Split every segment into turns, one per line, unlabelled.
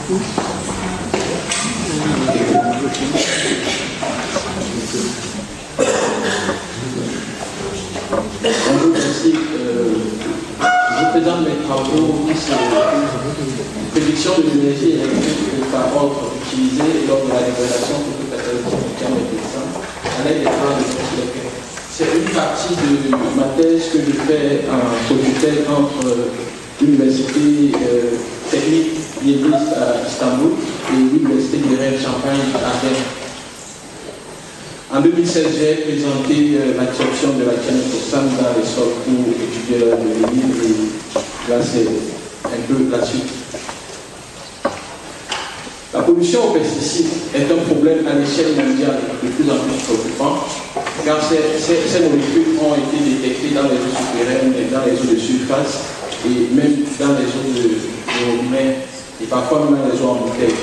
Bonjour, merci. Je présente mes travaux qui sont prédiction de l'énergie électrique par ordre utilisée lors de la libération photocatalytique du terme d'exemple à l'aide des plans de Fokker. C'est une partie de ma thèse que je fais en co-tutelle entre l'Université technique Yélis à Istanbul et l'Université de Rennes-Champagne à Rennes. En 2016, j'ai présenté l'absorption de la thiaméthoxam dans les sols pour étudier la biologie et là c'est un peu la suite. La pollution aux pesticides est un problème à l'échelle mondiale de plus en plus préoccupant car ces molécules ont été détectées dans les eaux souterraines, dans les eaux de surface et même dans les eaux de robinet et parfois même dans les eaux en bouteille.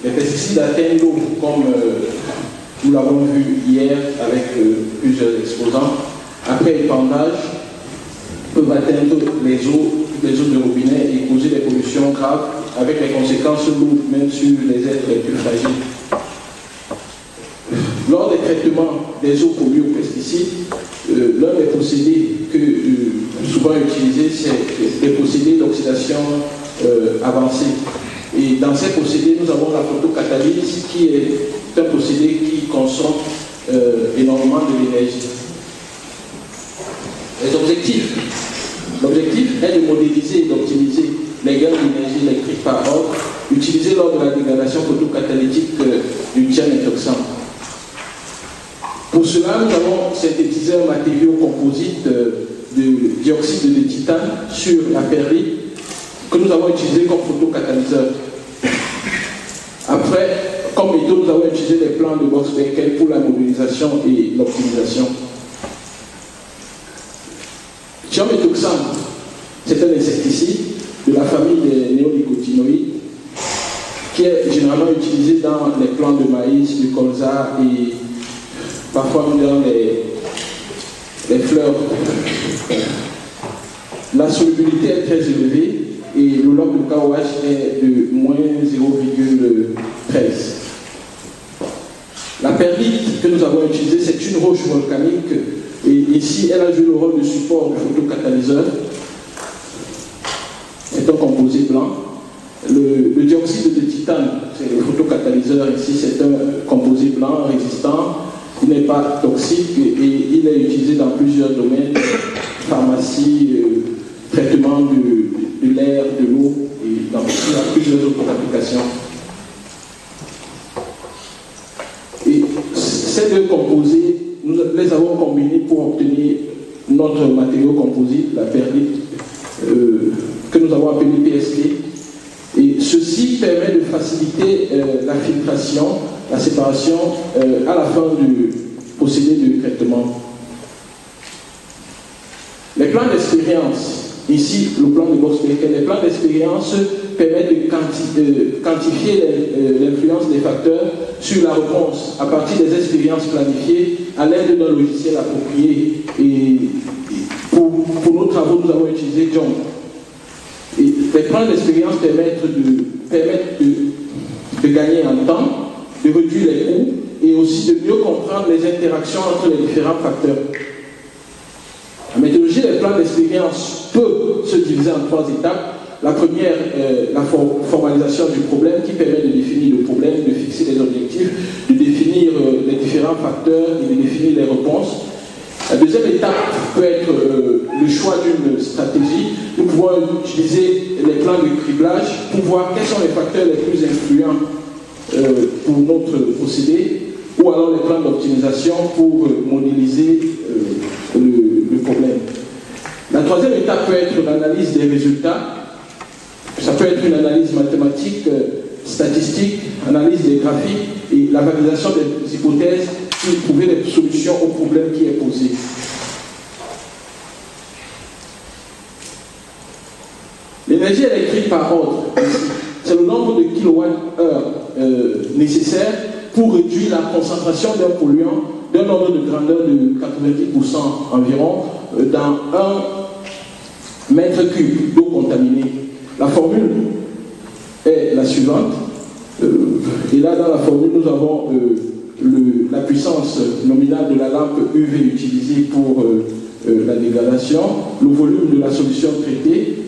Les pesticides atteignent l'eau comme nous l'avons vu hier avec plusieurs exposants. Après épandage, peuvent atteindre les eaux de robinet et causer des pollutions graves avec les conséquences lourdes même sur les êtres les plus fragiles. Lors des traitements des eaux polluées aux pesticides, l'un des procédés que souvent utilisés, c'est des procédés d'oxydation avancée. Et dans ces procédés, nous avons la photocatalyse qui est un procédé qui consomme énormément de l'énergie. L'objectif est de modéliser et d'optimiser les gains d'énergie électrique par ordre utilisés lors de la dégradation photocatalytique du thiaméthoxam. Pour cela, nous avons synthétisé un matériau composite de dioxyde de titane sur la perlite que nous avons utilisé comme photocatalyseur. Après, comme méthode, nous avons utilisé les plans de Box-Beckel pour la modélisation et l'optimisation. Thiaméthoxam, c'est un insecticide de la famille des néonicotinoïdes qui est généralement utilisé dans les plants de maïs, du colza et parfois même dans les fleurs. La solubilité est très élevée et le log de KOH est de moins 0,13. La perlite que nous avons utilisée, c'est une roche volcanique et ici elle a joué le rôle de support du photocatalyseur. C'est un composé blanc. Le dioxyde de titane, c'est le photocatalyseur ici, c'est un composé blanc résistant. Il n'est pas toxique et il est utilisé dans plusieurs domaines, pharmacie, traitement de l'air, de l'eau et dans plusieurs autres applications. Et ces deux composés, nous les avons combinés pour obtenir notre matériau composite, la perlite, que nous avons appelé PST. Et ceci permet de faciliter la filtration, la séparation à la fin du procédé de traitement. Les plans d'expérience, ici le plan de Box-Beckel, les plans d'expérience permettent de quantifier l'influence des facteurs sur la réponse à partir des expériences planifiées à l'aide d'un logiciel approprié. Et pour nos travaux, nous avons utilisé John. Et les plans d'expérience permettent de gagner en temps, de réduire les coûts et aussi de mieux comprendre les interactions entre les différents facteurs. La méthodologie des plans d'expérience peut se diviser en trois étapes. La première, la formalisation du problème qui permet de définir le problème, de fixer les objectifs, de définir les différents facteurs et de définir les réponses. La deuxième étape peut être le choix d'une stratégie. Nous pouvons utiliser les plans de criblage pour voir quels sont les facteurs les plus influents pour notre procédé, ou alors les plans d'optimisation pour modéliser le problème. La troisième étape peut être l'analyse des résultats. Ça peut être une analyse mathématique, statistique, analyse des graphiques et la validation des hypothèses pour trouver les solutions au problème qui est posé. L'énergie électrique par ordre, c'est le nombre de kilowattheures nécessaires pour réduire la concentration d'un polluant d'un ordre de grandeur de 90% environ dans 1 mètre cube d'eau contaminée. La formule est la suivante. Et là, dans la formule, nous avons la puissance nominale de la lampe UV utilisée pour la dégradation, le volume de la solution traitée